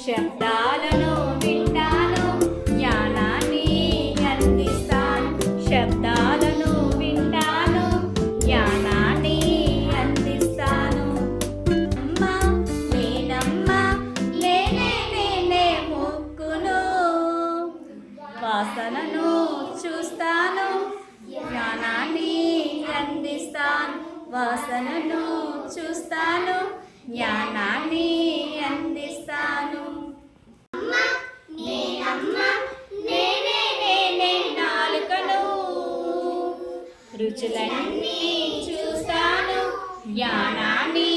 శబ్దాలను వింటాను, జ్ఞానాన్ని అందిస్తాను. శబ్దాలను వింటాను, జ్ఞానాన్ని అందిస్తాను. అమ్మా నేనమ్మా నేనే ముక్కును, వాసనను చూస్తాను, జ్ఞానాన్ని అందిస్తాను. వాసనను చూస్తాను, జ్ఞానాన్ని అందిస్తాను. నాలుకను రుచులన్నీ చూస్తాను, జ్ఞానాన్ని